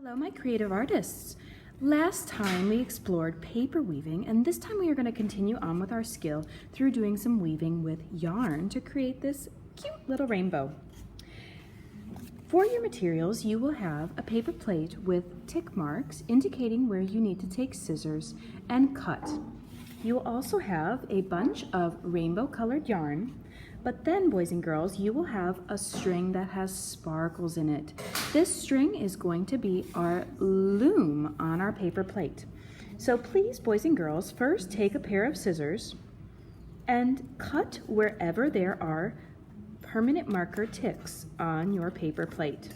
Hello, my creative artists. Last time we explored paper weaving, and this time we are going to continue on with our skill through doing some weaving with yarn to create this cute little rainbow. For your materials, you will have a paper plate with tick marks indicating where you need to take scissors and cut. You will also have a bunch of rainbow colored yarn, but then, boys and girls, you will have a string that has sparkles in it. This string is going to be our loom on our paper plate. So please, boys and girls, first take a pair of scissors and cut wherever there are permanent marker ticks on your paper plate.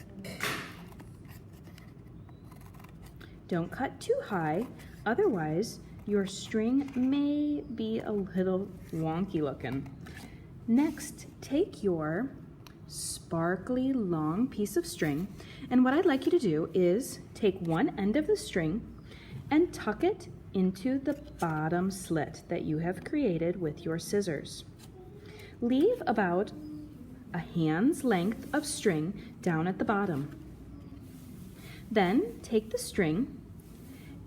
Don't cut too high, otherwise your string may be a little wonky looking. Next, take your sparkly long piece of string, and what I'd like you to do is take one end of the string and tuck it into the bottom slit that you have created with your scissors. Leave about a hand's length of string down at the bottom. Then take the string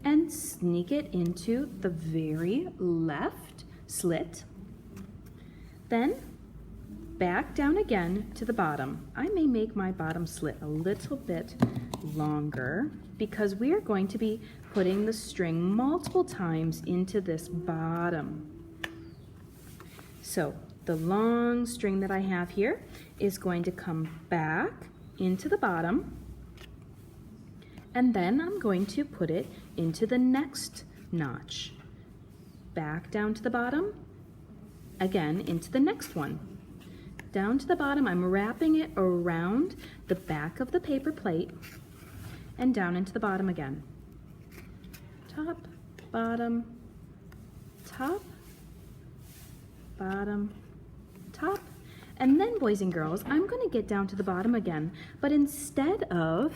and sneak it into the very left slit. Then back down again to the bottom. I may make my bottom slit a little bit longer because we are going to be putting the string multiple times into this bottom. So the long string that I have here is going to come back into the bottom, and then I'm going to put it into the next notch. Back down to the bottom, again into the next one. Down to the bottom, I'm wrapping it around the back of the paper plate and down into the bottom again. Top, bottom, top, bottom, top. And then, boys and girls, I'm going to get down to the bottom again, but instead of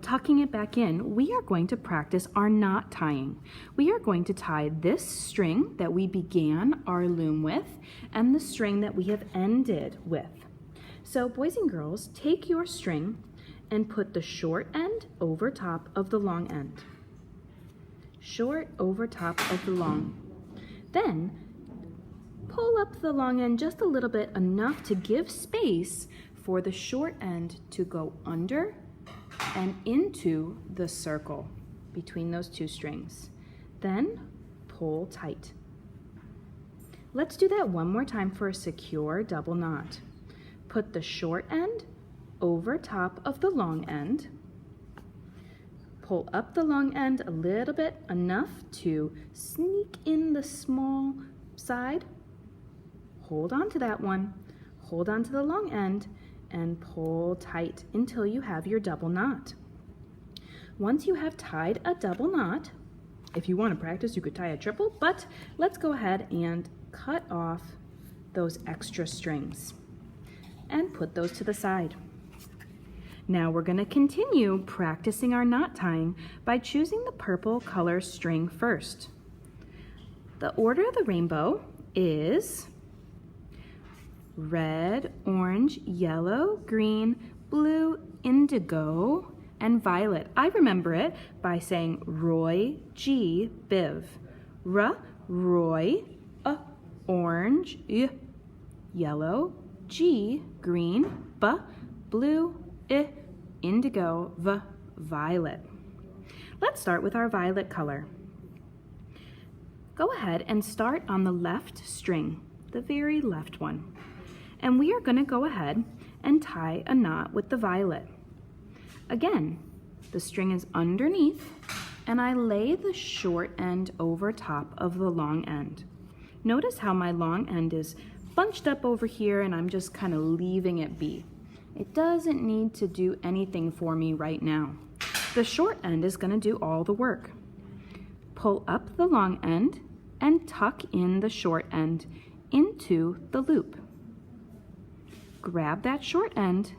tucking it back in, we are going to practice our knot tying. We are going to tie this string that we began our loom with and the string that we have ended with. So boys and girls, take your string and put the short end over top of the long end. Short over top of the long. Then pull up the long end just a little bit, enough to give space for the short end to go under and into the circle between those two strings. Then pull tight. Let's do that one more time for a secure double knot. Put the short end over top of the long end. Pull up the long end a little bit, enough to sneak in the small side. Hold on to that one. Hold on to the long end and pull tight until you have your double knot. Once you have tied a double knot, if you want to practice, you could tie a triple, but let's go ahead and cut off those extra strings and put those to the side. Now we're going to continue practicing our knot tying by choosing the purple color string first. The order of the rainbow is red, orange, yellow, green, blue, indigo, and violet. I remember it by saying Roy, G, Biv. R, Roy, orange, Y, yellow, G, green, B, blue, I, indigo, V, violet. Let's start with our violet color. Go ahead and start on the left string, the very left one. And we are going to go ahead and tie a knot with the violet. Again, the string is underneath, and I lay the short end over top of the long end. Notice how my long end is bunched up over here, and I'm just kind of leaving it be. It doesn't need to do anything for me right now. The short end is going to do all the work. Pull up the long end and tuck in the short end into the loop. Grab that short end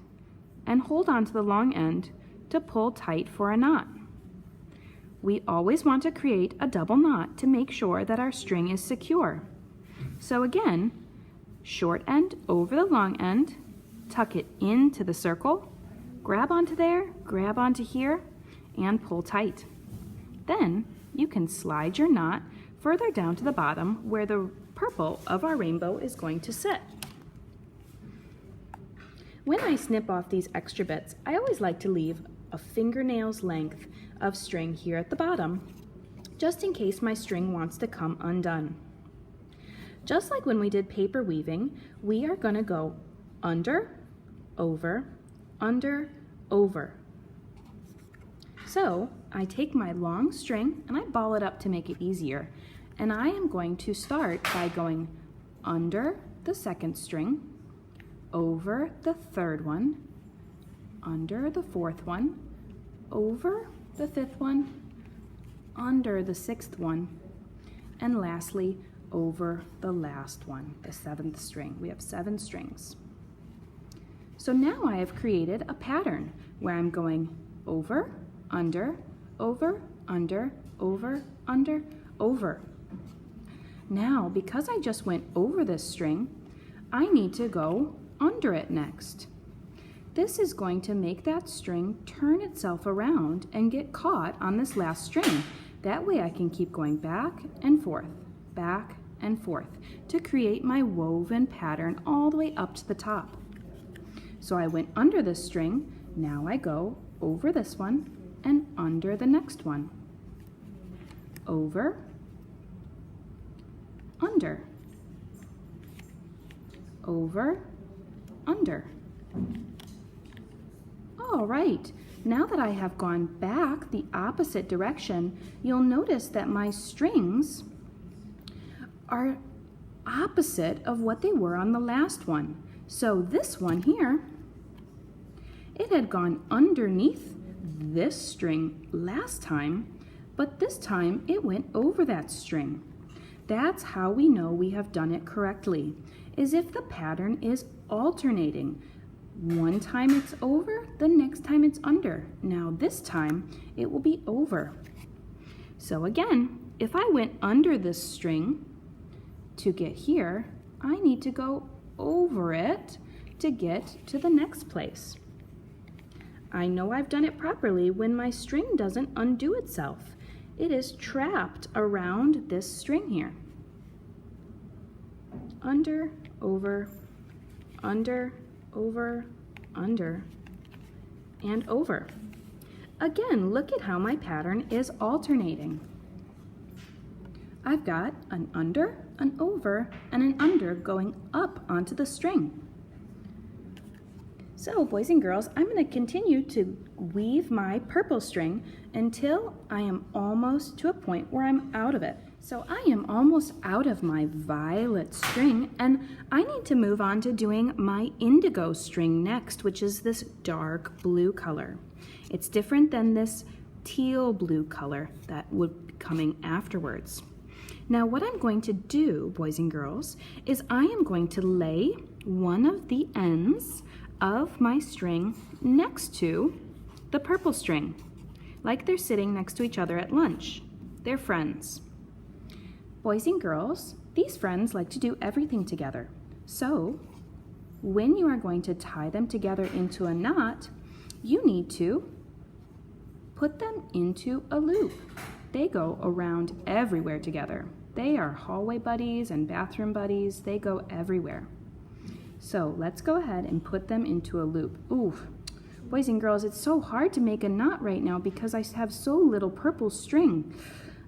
and hold on to the long end to pull tight for a knot. We always want to create a double knot to make sure that our string is secure. So again, short end over the long end, tuck it into the circle, grab onto there, grab onto here, and pull tight. Then you can slide your knot further down to the bottom where the purple of our rainbow is going to sit. When I snip off these extra bits, I always like to leave a fingernail's length of string here at the bottom, just in case my string wants to come undone. Just like when we did paper weaving, we are going to go under, over, under, over. So I take my long string and I ball it up to make it easier. And I am going to start by going under the second string, over the third one, under the fourth one, over the fifth one, under the sixth one, and lastly, over the last one, the seventh string. We have 7 strings. So now I have created a pattern where I'm going over, under, over, under, over, under, over. Now, because I just went over this string, I need to go under it next. This is going to make that string turn itself around and get caught on this last string. That way I can keep going back and forth to create my woven pattern all the way up to the top. So I went under this string, now I go over this one and under the next one. Over, under, over, under. All right, now that I have gone back the opposite direction, you'll notice that my strings are opposite of what they were on the last one. So this one here, it had gone underneath this string last time, but this time it went over that string. That's how we know we have done it correctly, is if the pattern is alternating. One time it's over, the next time it's under. Now this time it will be over. So again, if I went under this string to get here, I need to go over it to get to the next place. I know I've done it properly when my string doesn't undo itself. It is trapped around this string here. Under, over, under, over, under, and over. Again, look at how my pattern is alternating. I've got an under, an over, and an under going up onto the string. So, boys and girls, I'm going to continue to weave my purple string until I am almost to a point where I'm out of it. So I am almost out of my violet string, and I need to move on to doing my indigo string next, which is this dark blue color. It's different than this teal blue color that would be coming afterwards. Now what I'm going to do, boys and girls, is I am going to lay one of the ends of my string next to the purple string, like they're sitting next to each other at lunch. They're friends. Boys and girls, these friends like to do everything together. So when you are going to tie them together into a knot, you need to put them into a loop. They go around everywhere together. They are hallway buddies and bathroom buddies. They go everywhere. So let's go ahead and put them into a loop. Ooh, boys and girls, it's so hard to make a knot right now because I have so little purple string.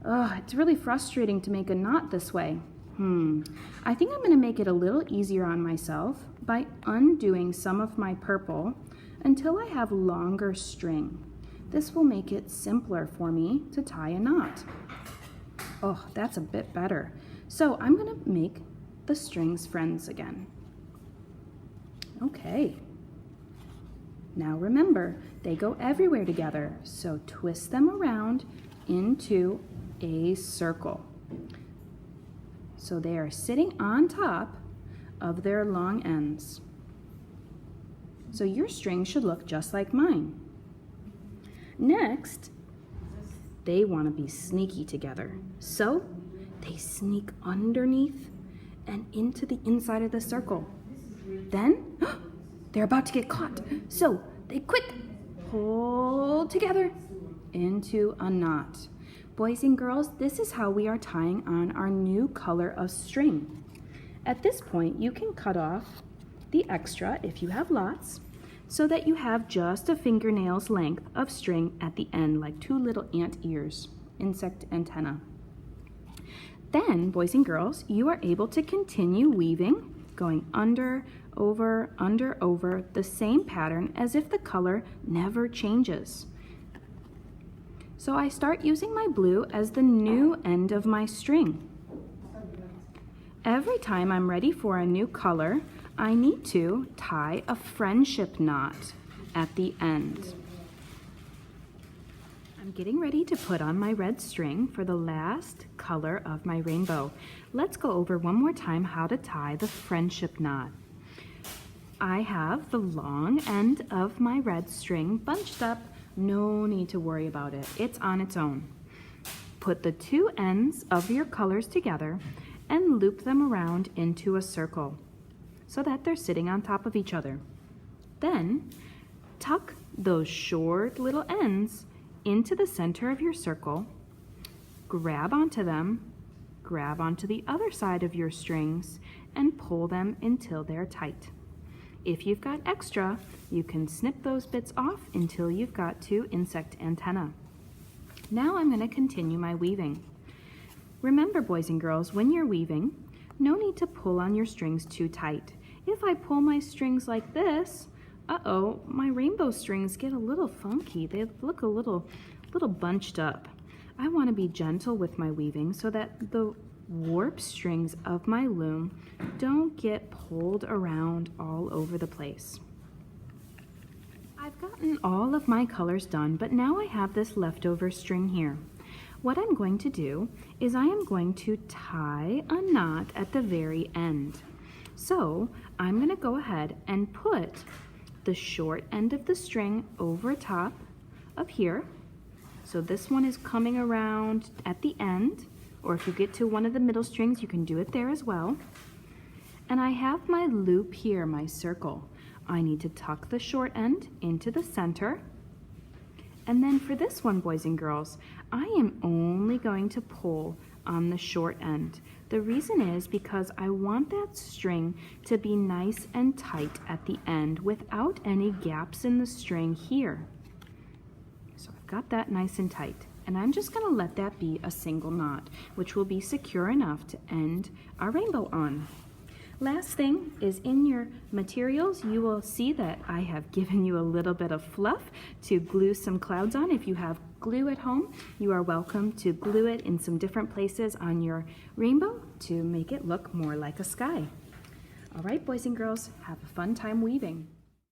It's really frustrating to make a knot this way. I think I'm going to make it a little easier on myself by undoing some of my purple until I have longer string. This will make it simpler for me to tie a knot. Oh, that's a bit better. So I'm going to make the strings friends again. Okay. Now remember, they go everywhere together, so twist them around into a circle. So they are sitting on top of their long ends. So your string should look just like mine. Next, they want to be sneaky together. So they sneak underneath and into the inside of the circle. Then they're about to get caught. So they quick pull together into a knot. Boys and girls, this is how we are tying on our new color of string. At this point, you can cut off the extra, if you have lots, so that you have just a fingernail's length of string at the end, like two little ant ears, insect antenna. Then, boys and girls, you are able to continue weaving, going under, over, the same pattern as if the color never changes. So I start using my blue as the new end of my string. Every time I'm ready for a new color, I need to tie a friendship knot at the end. I'm getting ready to put on my red string for the last color of my rainbow. Let's go over one more time how to tie the friendship knot. I have the long end of my red string bunched up. No need to worry about it. It's on its own. Put the two ends of your colors together and loop them around into a circle so that they're sitting on top of each other. Then tuck those short little ends into the center of your circle, grab onto them, grab onto the other side of your strings, and pull them until they're tight. If you've got extra, you can snip those bits off until you've got two insect antennae. Now I'm going to continue my weaving. Remember, boys and girls, when you're weaving, no need to pull on your strings too tight. If I pull my strings like this, my rainbow strings get a little funky. They look a little bunched up. I want to be gentle with my weaving so that the warp strings of my loom don't get pulled around all over the place. I've gotten all of my colors done, but now I have this leftover string here. What I'm going to do is I am going to tie a knot at the very end. So I'm going to go ahead and put the short end of the string over top of here. So this one is coming around at the end, or if you get to one of the middle strings, you can do it there as well. And I have my loop here, my circle. I need to tuck the short end into the center. And then for this one, boys and girls, I am only going to pull on the short end. The reason is because I want that string to be nice and tight at the end without any gaps in the string here. So I've got that nice and tight. And I'm just going to let that be a single knot, which will be secure enough to end our rainbow on. Last thing is, in your materials, you will see that I have given you a little bit of fluff to glue some clouds on. If you have glue at home, you are welcome to glue it in some different places on your rainbow to make it look more like a sky. All right, boys and girls, have a fun time weaving.